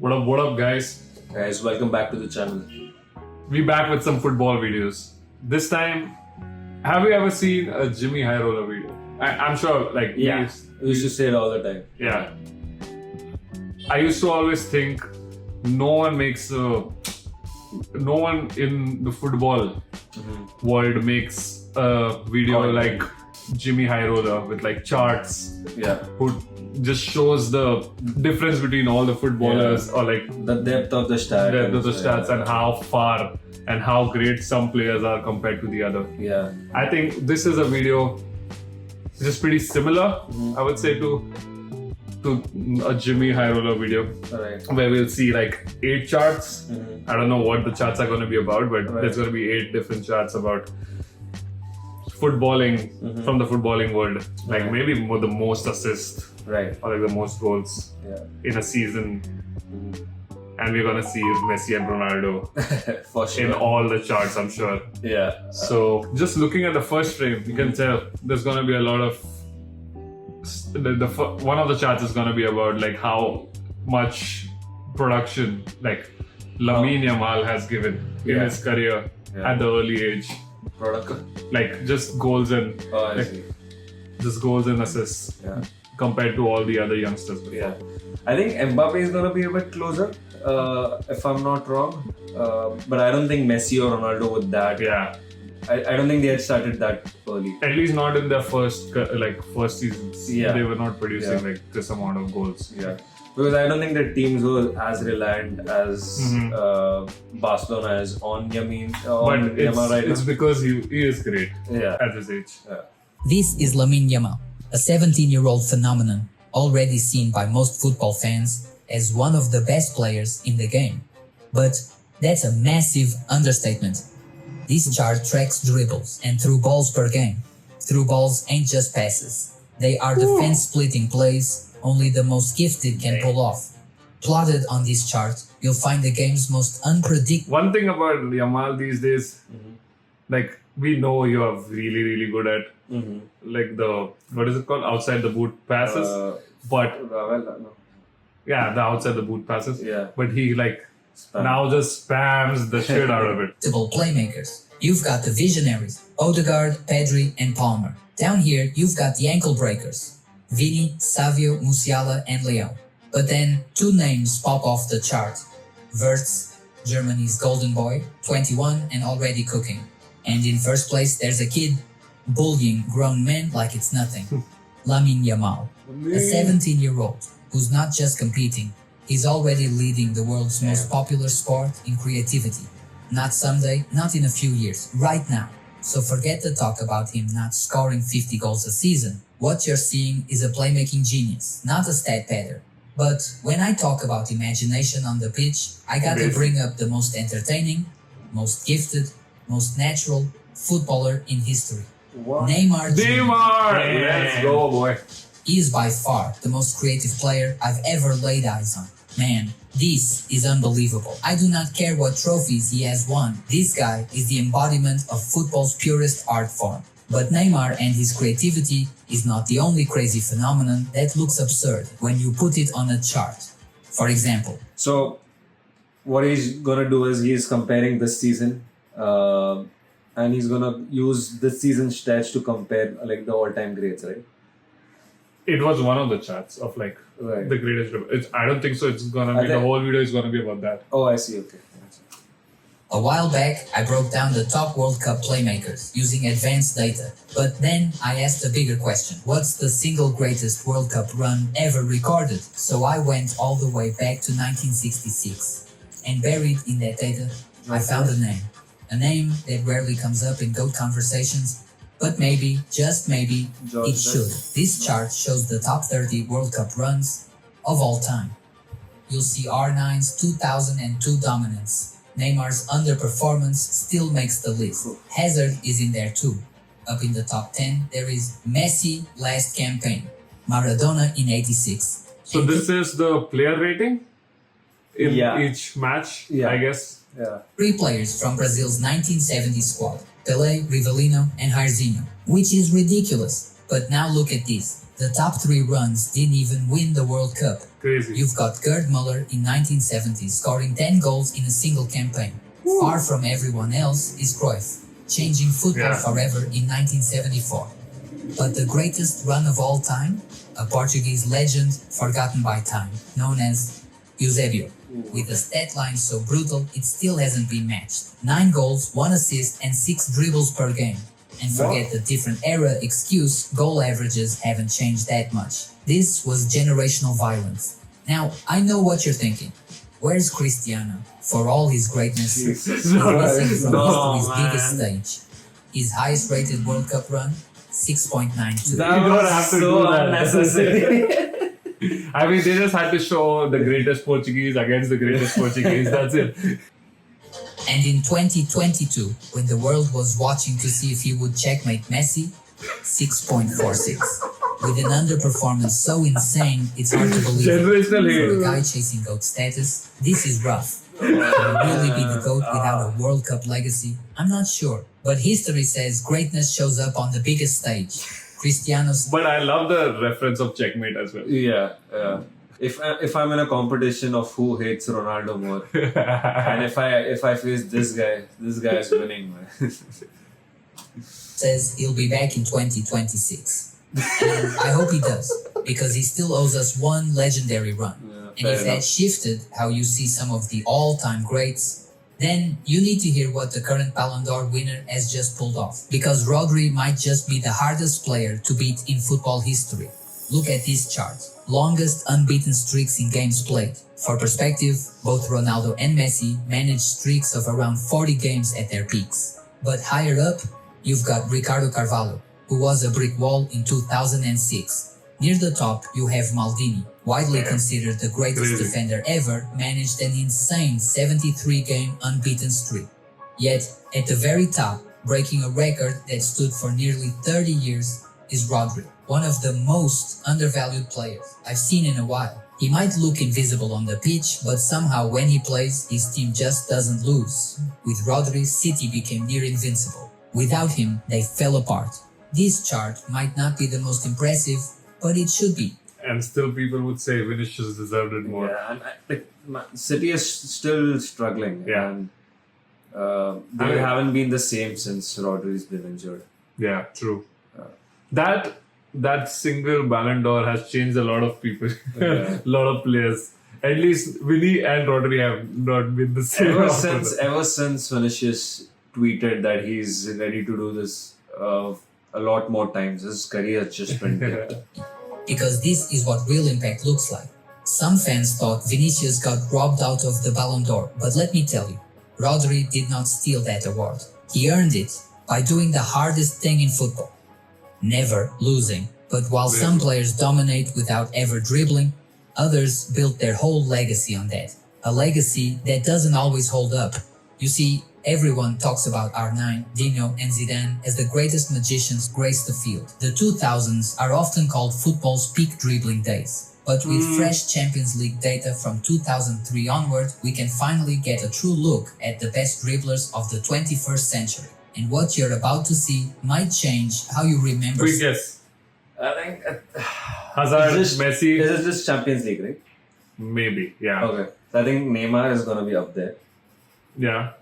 What up, guys? Guys, welcome back to the channel. We back with some football videos. This time, have you ever seen a Jimmy High Roller video? I'm sure, like, We used to say it all the time. yeah. I used to always think no one in the football world makes a video like Jimmy High Roller with like charts. Yeah. Who just shows the difference between all the footballers or like The depth of the stats. and how far and how great some players are compared to the other. Yeah. I think this is a video which is pretty similar, I would say, to a Jimmy High Roller video, Right. where we'll see like 8 charts. I don't know what the charts are going to be about, but there's going to be 8 different charts about footballing from the footballing world. Like maybe the most assists Right. or like the most goals in a season. And we're going to see Messi and Ronaldo For sure. in all the charts, I'm sure. Yeah. So just looking at the first frame, you can tell there's going to be a lot of one of the charts is going to be about like how much production like Lamine Yamal has given in his career at the early age, like just goals and I see. just goals and assists compared to all the other youngsters before. Yeah. I think Mbappe is going to be a bit closer, if I'm not wrong. But I don't think Messi or Ronaldo would that. Yeah. I don't think they had started that early. At least not in their first seasons. Yeah. They were not producing like this amount of goals. Yeah. Because I don't think the teams were as reliant as Barcelona is on Yamal right it's now. because he is great Yeah. at his age. This is Lamine Yamal, a 17-year-old phenomenon already seen by most football fans as one of the best players in the game. But that's a massive understatement. This chart tracks dribbles and through balls per game. Through balls ain't just passes. They are defense-splitting plays only the most gifted can pull off. Plotted on this chart, you'll find the game's most unpredictable. One thing about Yamal these days, like we know you are really, really good at like the, what is it called? Outside the boot passes. But the outside the boot passes. Yeah. But he like now just spams the shit out of it. Playmakers. You've got the visionaries, Odegaard, Pedri, and Palmer. Down here, you've got the ankle breakers, Vini, Savio, Musiala, and Leo. But then, 2 names pop off the chart. Wirtz, Germany's golden boy, 21 and already cooking. And in first place, there's a kid, bullying grown men like it's nothing. Lamine Yamal, a 17-year-old who's not just competing, he's already leading the world's most popular sport in creativity. Not someday, not in a few years, right now. So forget the talk about him not scoring 50 goals a season. What you're seeing is a playmaking genius, not a stat padder. But when I talk about imagination on the pitch, I gotta bring up the most entertaining, most gifted, most natural footballer in history. Neymar Jr. Let's go, boy. He is by far the most creative player I've ever laid eyes on. Man, this is unbelievable. I do not care what trophies he has won. This guy is the embodiment of football's purest art form. But Neymar and his creativity is not the only crazy phenomenon that looks absurd when you put it on a chart. For example, So, what he's gonna do is he's comparing this season, and he's gonna use this season's stats to compare like the all-time greats, right? It was one of the charts of like Right. the greatest dribble. I don't think so. It's gonna be the think- whole video is gonna be about that. Oh, I see. Okay. a while back, I broke down the top World Cup playmakers using advanced data. But then I asked a bigger question. What's the single greatest World Cup run ever recorded? So I went all the way back to 1966. And buried in that data, I found a name. A name that rarely comes up in GOAT conversations, but maybe, just maybe, it should. This chart shows the top 30 World Cup runs of all time. You'll see R9's 2002 dominance. Neymar's underperformance still makes the list. Hazard is in there too. Up in the top 10, there is Messi last campaign, Maradona in 86. So this is the player rating in Yeah. each match, Yeah. I guess. Yeah. 3 players from Brazil's 1970 squad, Pelé, Rivalino, and Jairzinho, which is ridiculous. But now look at this. The top 3 runs didn't even win the World Cup. Crazy. You've got Gerd Muller in 1970 scoring 10 goals in a single campaign. Far from everyone else is Cruyff, changing football forever in 1974. But the greatest run of all time? A Portuguese legend forgotten by time, known as Eusebio. With a stat line so brutal, it still hasn't been matched. 9 goals, 1 assist and 6 dribbles per game. And forget the different era excuse, goal averages haven't changed that much. This was generational violence. Now, I know what you're thinking. Where's Cristiano? For all his greatness, he's missing from history's biggest stage. His highest rated World Cup run? 6.92. That You don't was have to so do that. unnecessary. I mean, they just had to show the greatest Portuguese against the greatest Portuguese. That's it. And in 2022, when the world was watching to see if he would checkmate Messi, 6.46. With an underperformance so insane, it's hard to believe. Generational For a hate. guy chasing GOAT status, this is rough. Can he really be the GOAT without a World Cup legacy? I'm not sure. But history says greatness shows up on the biggest stage. Cristiano's But I love the reference of checkmate as well. Yeah. If I'm in a competition of who hates Ronaldo more, and if I face this guy is winning. Man. says he'll be back in 2026. And I hope he does, because he still owes us one legendary run. And if that shifted how you see some of the all-time greats, then you need to hear what the current Ballon d'Or winner has just pulled off. Because Rodri might just be the hardest player to beat in football history. Look at this chart. Longest unbeaten streaks in games played. For perspective, both Ronaldo and Messi managed streaks of around 40 games at their peaks. But higher up, you've got Ricardo Carvalho, who was a brick wall in 2006. Near the top, you have Maldini, widely considered the greatest defender ever, managed an insane 73-game unbeaten streak. Yet, at the very top, breaking a record that stood for nearly 30 years, is Rodri, one of the most undervalued players I've seen in a while. He might look invisible on the pitch, but somehow when he plays, his team just doesn't lose. With Rodri, City became near invincible. Without him, they fell apart. This chart might not be the most impressive, but it should be. And still people would say Vinicius deserved it more. Yeah, and City is still struggling. Yeah. And they haven't been the same since Rodri's been injured. Yeah, true. That single Ballon d'Or has changed a lot of people, a lot of players. At least Vinny and Rodri have not been the same. Ever since Vinicius tweeted that he's ready to do this a lot more times, his career has just been dipped. Because this is what real impact looks like. Some fans thought Vinicius got robbed out of the Ballon d'Or, but let me tell you, Rodri did not steal that award. He earned it by doing the hardest thing in football. Never losing. But while some players dominate without ever dribbling, others built their whole legacy on that. A legacy that doesn't always hold up. You see, everyone talks about R9, Dino, and Zidane as the greatest magicians grace the field. The 2000s are often called football's peak dribbling days. But with fresh Champions League data from 2003 onward, we can finally get a true look at the best dribblers of the 21st century. And what you're about to see might change how you remember. Quick guess. I think Hazard, Messi. This is just Champions League, right? Maybe, yeah. Okay. So I think Neymar is going to be up there. Yeah.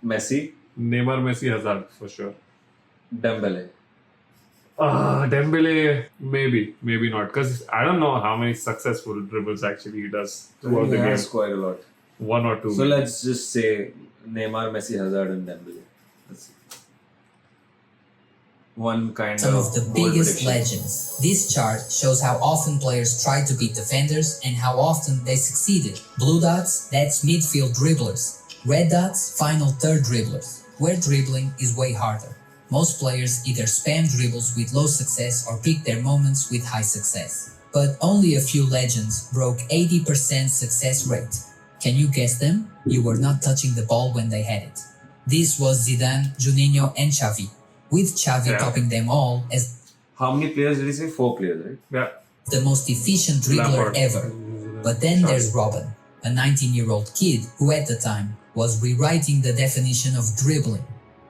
Messi, Neymar, Messi, Hazard, for sure. Dembele. Dembele, maybe not. Because I don't know how many successful dribbles actually he does throughout He the game. has quite a lot. One or two. So let's just say Neymar, Messi, Hazard, and Dembele. That's one kind Some of of the bold biggest prediction. legends. This chart shows how often players tried to beat defenders and how often they succeeded. Blue dots, that's midfield dribblers. Red dots, final third dribblers, where dribbling is way harder. Most players either spam dribbles with low success or pick their moments with high success. But only a few legends broke 80% success rate. Can you guess them? You were not touching the ball when they had it. This was Zidane, Juninho, and Xavi, with Xavi topping them all as How many players did he say? 4 players, right? Yeah. the most efficient dribbler Lampard. ever. But then there's Robin, a 19-year-old kid who at the time was rewriting the definition of dribbling.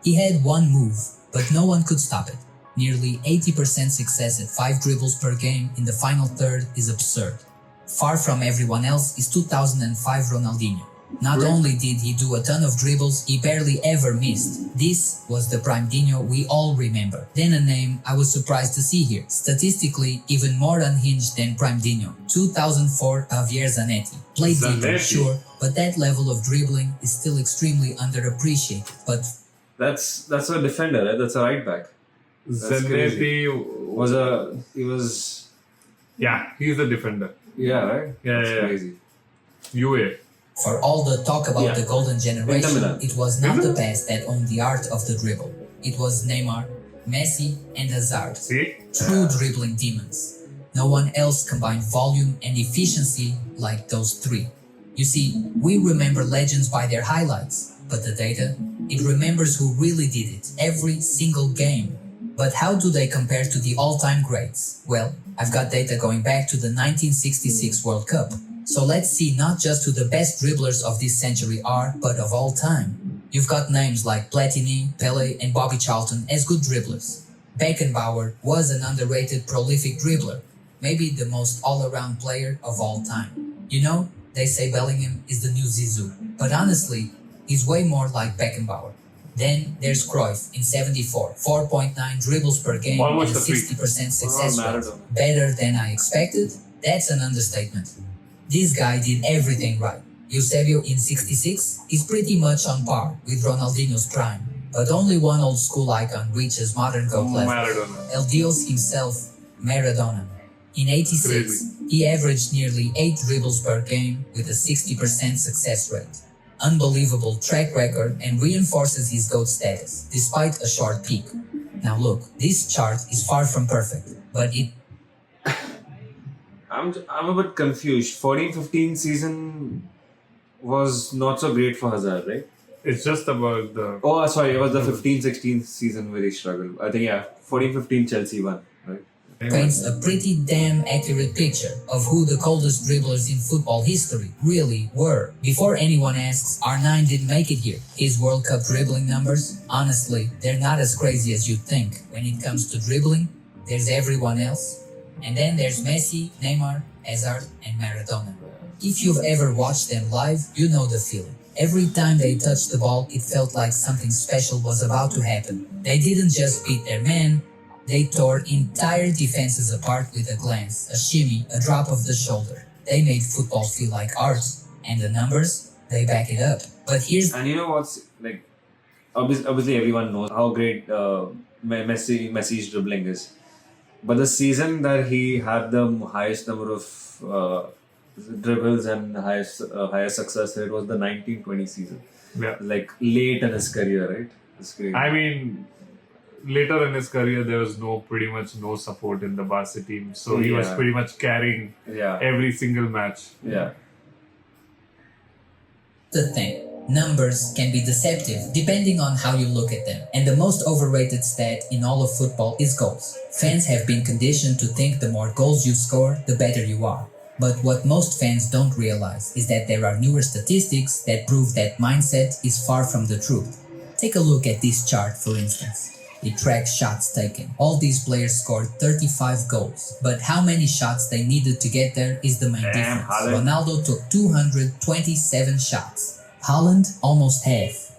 He had one move, but no one could stop it. Nearly 80% success at 5 dribbles per game in the final third is absurd. Far from everyone else is 2005 Ronaldinho. Not only did he do a ton of dribbles, he barely ever missed. This was the prime Dino we all remember. Then a name I was surprised to see here. Statistically, even more unhinged than prime Dino. 2004 Javier Zanetti. Played deeper, sure, but that level of dribbling is still extremely underappreciated. But That's a defender, right? That's a right back. Zanetti yeah, he's the defender. Yeah, right? That's crazy. UA. for all the talk about the golden generation, it was not the past that owned the art of the dribble. It was Neymar, Messi, and Hazard. See? True dribbling demons. No one else combined volume and efficiency like those three. You see, we remember legends by their highlights, but the data, it remembers who really did it every single game. But how do they compare to the all-time greats? Well, I've got data going back to the 1966 World Cup. So let's see not just who the best dribblers of this century are, but of all time. You've got names like Platini, Pele, and Bobby Charlton as good dribblers. Beckenbauer was an underrated, prolific dribbler, maybe the most all-around player of all time. You know, they say Bellingham is the new Zizou, but honestly, he's way more like Beckenbauer. Then there's Cruyff in 74, 4.9 dribbles per game Almost and a a freak. 60% success rate. Maradona. Better than I expected? That's an understatement. This guy did everything right. Eusebio in 66 is pretty much on par with Ronaldinho's prime, but only one old school icon reaches modern GOAT level. Maradona. El Dios himself, Maradona. In 86, Crazy. he averaged nearly 8 dribbles per game with a 60% success rate. Unbelievable track record and reinforces his GOAT status, despite a short peak. Now look, this chart is far from perfect, but it I'm a bit confused. 14-15 season was not so great for Hazard, right? It's just about the... Oh, sorry, it was the 15-16 season where he struggled. I think, yeah, 14-15 Chelsea won, right? paints a pretty damn accurate picture of who the coldest dribblers in football history really were. Before anyone asks, R9 didn't make it here. His World Cup dribbling numbers, honestly, they're not as crazy as you'd think. When it comes to dribbling, there's everyone else. And then there's Messi, Neymar, Hazard, and Maradona. If you've ever watched them live, you know the feeling. Every time they touched the ball, it felt like something special was about to happen. They didn't just beat their man, they tore entire defenses apart with a glance, a shimmy, a drop of the shoulder. They made football feel like art, and the numbers, they back it up. But here's... And you know what's, like, obviously everyone knows how great Messi's dribbling is. But the season that he had the highest number of dribbles and highest success rate was the 1920 season. Yeah. Like late in his career, right? It's great. I mean, later in his career, there was pretty much no support in the Barca team. So he was pretty much carrying every single match. Yeah. The thing. Numbers can be deceptive depending on how you look at them. And the most overrated stat in all of football is goals. Fans have been conditioned to think the more goals you score, the better you are. But what most fans don't realize is that there are newer statistics that prove that mindset is far from the truth. Take a look at this chart, for instance. It tracks shots taken. All these players scored 35 goals, but how many shots they needed to get there is the main difference. Ronaldo took 227 shots. Haaland, almost half.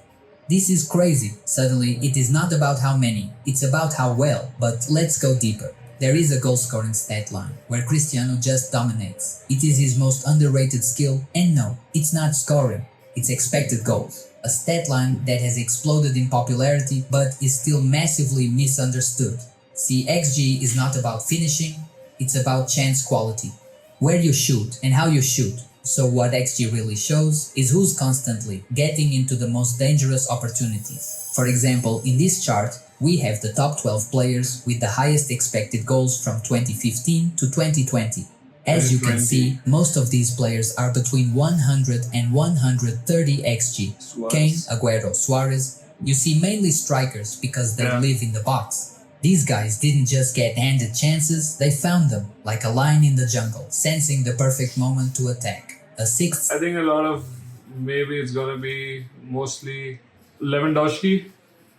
This is crazy. Suddenly, it is not about how many, it's about how well. But let's go deeper. There is a goal-scoring stat line, where Cristiano just dominates. It is his most underrated skill, and no, it's not scoring, it's expected goals. A stat line that has exploded in popularity, but is still massively misunderstood. See, XG is not about finishing, it's about chance quality. Where you shoot and how you shoot. So what XG really shows is who's constantly getting into the most dangerous opportunities. For example, in this chart, we have the top 12 players with the highest expected goals from 2015 to 2020. As you can see, most of these players are between 100 and 130 XG. Suarez. Kane, Aguero, Suarez. You see mainly strikers because they live in the box. These guys didn't just get handed chances, they found them, like a lion in the jungle, sensing the perfect moment to attack. A sixth... I think a lot of, maybe it's going to be mostly Lewandowski,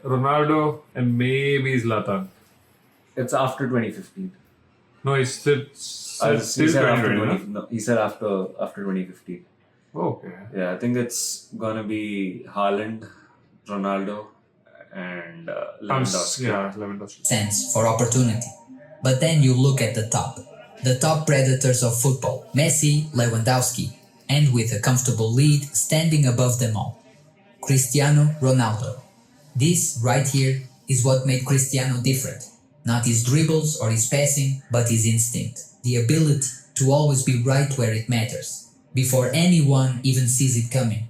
Ronaldo, and maybe Zlatan. It's after 2015. No, it's still He still said after 2020. no, he said after 2015. Okay. Yeah, I think it's gonna be Haaland, Ronaldo, and Lewandowski. Yeah, Lewandowski. Sense for opportunity. But then you look at the top predators of football, Messi, Lewandowski, and with a comfortable lead standing above them all, Cristiano Ronaldo. This right here is what made Cristiano different. Not his dribbles or his passing, but his instinct. The ability to always be right where it matters, before anyone even sees it coming.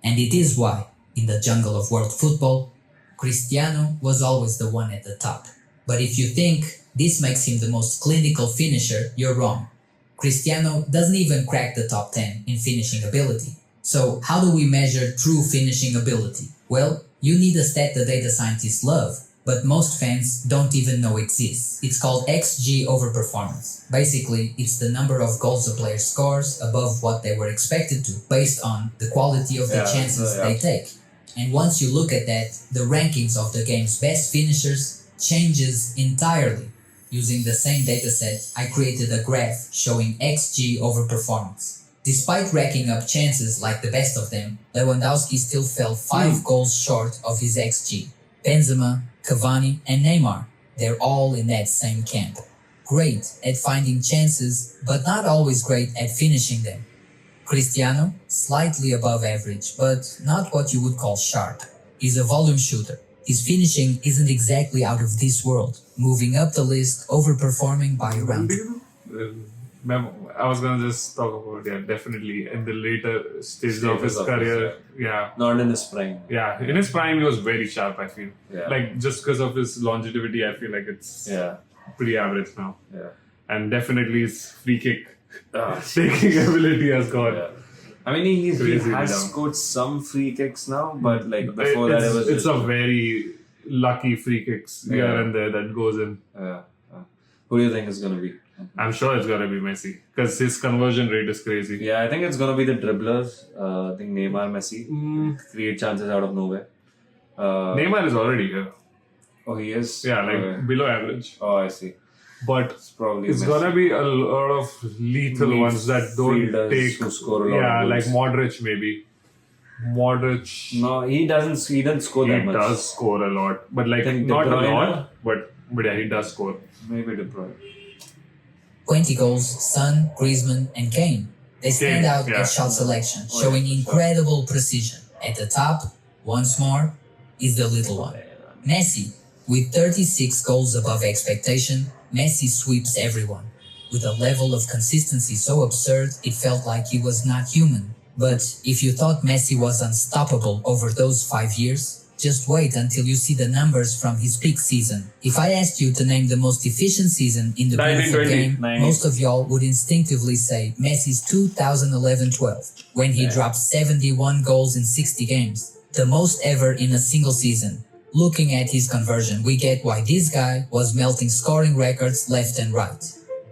And it is why, in the jungle of world football, Cristiano was always the one at the top. But if you think this makes him the most clinical finisher, you're wrong. Cristiano doesn't even crack the top 10 in finishing ability. So how do we measure true finishing ability? Well, you need a stat the data scientists love, but most fans don't even know exists. It's called XG over performance. Basically, it's the number of goals a player scores above what they were expected to, based on the quality of the chances they take. And once you look at that, the rankings of the game's best finishers changes entirely. Using the same dataset, I created a graph showing XG over performance. Despite racking up chances like the best of them, Lewandowski still fell 5 goals short of his XG. Benzema, Cavani, and Neymar, they're all in that same camp. Great at finding chances, but not always great at finishing them. Cristiano, slightly above average, but not what you would call sharp. He's a volume shooter. His finishing isn't exactly out of this world, moving up the list, overperforming by around. I was gonna just talk about definitely in the later stages of his career. Yeah, Not in his prime. yeah. In his prime, he was very sharp. I feel Yeah. like just because of his longevity, I feel like it's Yeah. pretty average now. Yeah. And definitely his free kick Ah, taking ability has gone. yeah. I mean, he Crazily has down. scored some free kicks now, but like before that, it was It's just, a very lucky free kicks here Yeah. and there that goes in. Who do you think is gonna be? I'm sure it's gonna be Messi because his conversion rate is crazy. Yeah, I think it's gonna be the dribblers. I think Neymar, Messi create chances out of nowhere. Neymar is already here. Oh, he is. Yeah, like Okay. below average. Oh, I see. But It's probably it's Messi. gonna be a lot of lethal ones that don't Fielders take. who score a lot Yeah, of like goals. Modric maybe. Modric. No, he doesn't. He doesn't score He that much. does score a lot, but like think De not a Bruyne? lot. But yeah, he does score. Maybe De Bruyne. 20 goals, Son, Griezmann, and Kane. They stand Kane, out yeah. at shot selection, showing incredible precision. At the top, once more, is the little one. Messi, with 36 goals above expectation, Messi sweeps everyone. With a level of consistency so absurd, it felt like he was not human. But if you thought Messi was unstoppable over those 5 years, just wait until you see the numbers from his peak season. If I asked you to name the most efficient season in the beautiful 1920, game, most of y'all would instinctively say Messi's 2011-12, when he dropped 71 goals in 60 games, the most ever in a single season. Looking at his conversion, we get why this guy was melting scoring records left and right.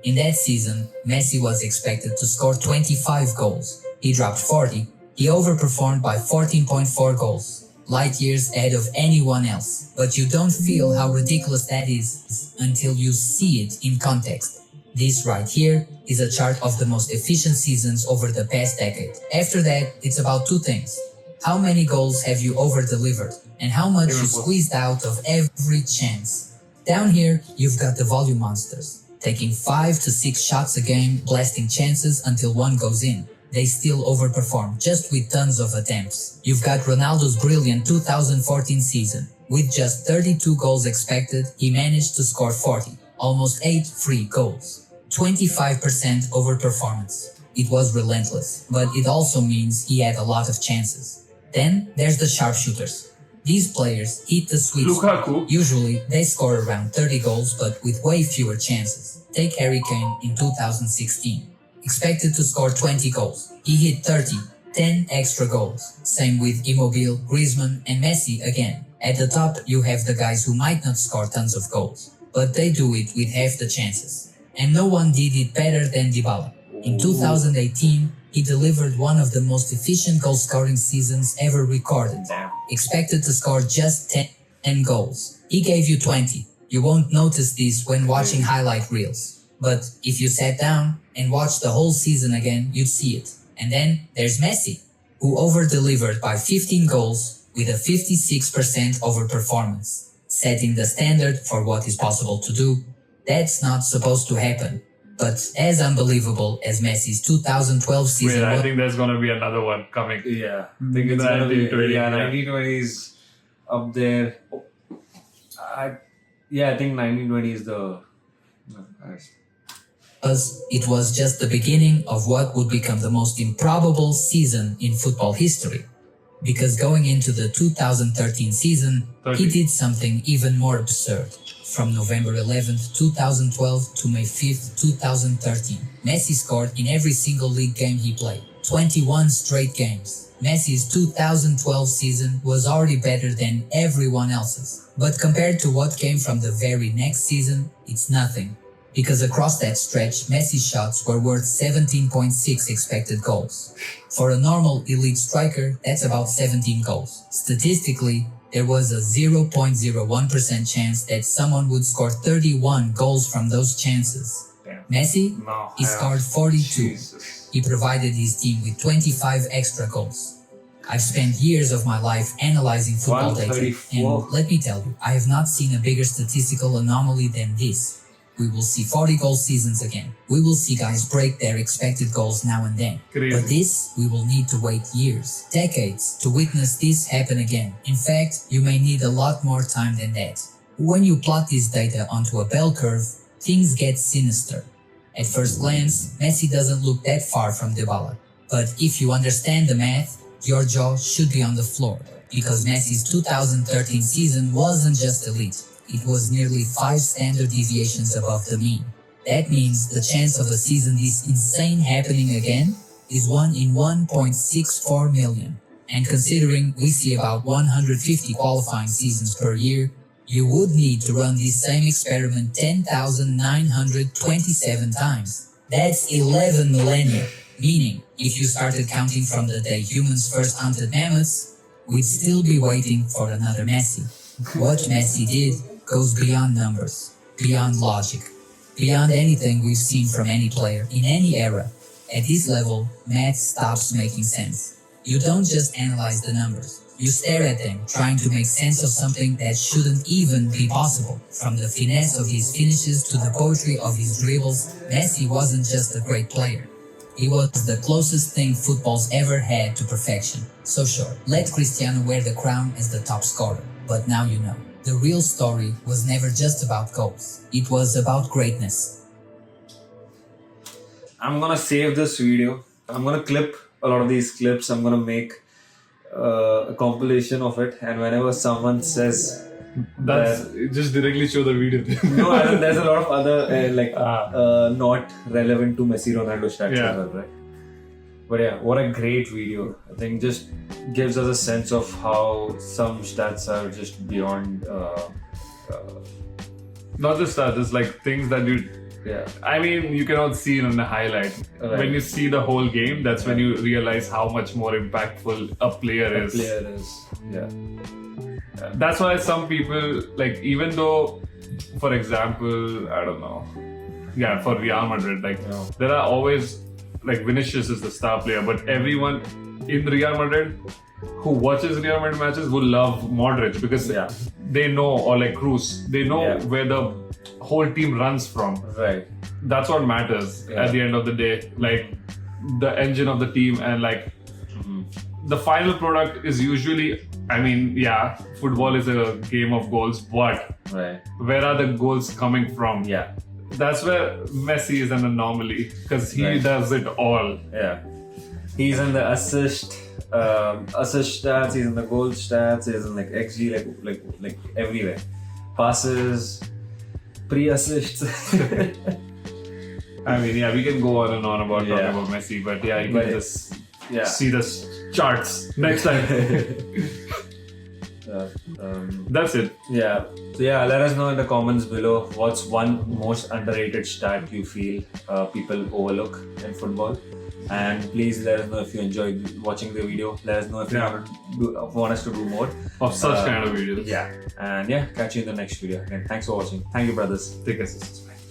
In that season, Messi was expected to score 25 goals. He dropped 40. He overperformed by 14.4 goals. Light years ahead of anyone else. But you don't feel how ridiculous that is until you see it in context. This right here is a chart of the most efficient seasons over the past decade. After that, it's about 2 things. How many goals have you over-delivered? And how much you squeezed out of every chance? Down here, you've got the volume monsters, taking 5 to 6 shots a game, blasting chances until one goes in. They still overperform, just with tons of attempts. You've got Ronaldo's brilliant 2014 season. With just 32 goals expected, he managed to score 40, almost 8 free goals. 25% overperformance. It was relentless, but it also means he had a lot of chances. Then there's the sharpshooters. These players hit the sweet spot. Lukaku. Usually, they score around 30 goals, but with way fewer chances. Take Harry Kane in 2016. Expected to score 20 goals. He hit 30, 10 extra goals. Same with Immobile, Griezmann, and Messi again. At the top, you have the guys who might not score tons of goals, but they do it with half the chances. And no one did it better than Dybala. In 2018, he delivered one of the most efficient goal-scoring seasons ever recorded. Expected to score just 10 goals. He gave you 20. You won't notice this when watching highlight reels. But if you sat down and watched the whole season again, you'd see it. And then there's Messi, who over-delivered by 15 goals with a 56% overperformance, setting the standard for what is possible to do. That's not supposed to happen. But as unbelievable as Messi's 2012 season Wait, I was, think there's gonna be another one coming. Yeah, I think it's gonna be 1920, yeah. 1920s up there. I think 1920 is the. it was just the beginning of what would become the most improbable season in football history. Because going into the 2013 season, he did something even more absurd. From November 11th, 2012 to May 5th, 2013, Messi scored in every single league game he played. 21 straight games. Messi's 2012 season was already better than everyone else's. But compared to what came from the very next season, it's nothing. Because across that stretch, Messi's shots were worth 17.6 expected goals. For a normal elite striker, that's about 17 goals. Statistically, there was a 0.01% chance that someone would score 31 goals from those chances. Damn. Messi, No, he scored 42. Jesus. He provided his team with 25 extra goals. I've spent years of my life analyzing football data, 134. and let me tell you, I have not seen a bigger statistical anomaly than this. We will see 40-goal seasons again. We will see guys break their expected goals now and then. Crazy. But this, we will need to wait years, decades, to witness this happen again. In fact, you may need a lot more time than that. When you plot this data onto a bell curve, things get sinister. At first glance, Messi doesn't look that far from Dybala. But if you understand the math, your jaw should be on the floor. Because Messi's 2013 season wasn't just elite. It was nearly 5 standard deviations above the mean. That means the chance of a season this insane happening again is 1 in 1.64 million. And considering we see about 150 qualifying seasons per year, you would need to run this same experiment 10,927 times. That's 11 millennia. Meaning, if you started counting from the day humans first hunted mammoths, we'd still be waiting for another Messi. What Messi did goes beyond numbers, beyond logic, beyond anything we've seen from any player in any era. At this level, math stops making sense. You don't just analyze the numbers. You stare at them, trying to make sense of something that shouldn't even be possible. From the finesse of his finishes to the poetry of his dribbles, Messi wasn't just a great player. He was the closest thing football's ever had to perfection. So sure, let Cristiano wear the crown as the top scorer. But now you know. The real story was never just about goals. It was about greatness. I'm gonna save this video. I'm gonna clip a lot of these clips. I'm gonna make a compilation of it. And whenever someone says Just directly show the video. no, I mean, there's a lot of other not relevant to Messi Ronaldo stats as well, right? But yeah, what a great video. I think just gives us a sense of how some stats are just beyond. Not just that, it's like things that you. Yeah. I mean, you cannot see it in the highlight. Right. When you see the whole game, that's when you realize how much more impactful a player is. Yeah. That's why some people, like, even though, for example, I don't know, for Real Madrid, there are always, like, Vinicius is the star player, but everyone in Real Madrid who watches Real Madrid matches will love Modric because they know, or like Cruz, they know where the whole team runs from. Right. That's what matters at the end of the day. Like, the engine of the team, and like the final product is usually, I mean, football is a game of goals, but where are the goals coming from? Yeah. That's where Messi is an anomaly because he does it all. Yeah. He's in the assist stats, he's in the goal stats, he's in like XG, like everywhere. Passes, pre-assists. I mean, we can go on and on about talking about Messi, but you can just see the charts next time. That's it. Yeah. So yeah, let us know in the comments below what's one most underrated stat you feel people overlook in football. And please let us know if you enjoyed watching the video. Let us know if you want us to do more Of such kind of videos. Yeah. And yeah, catch you in the next video. Again, thanks for watching. Thank you, brothers. Take care, sisters.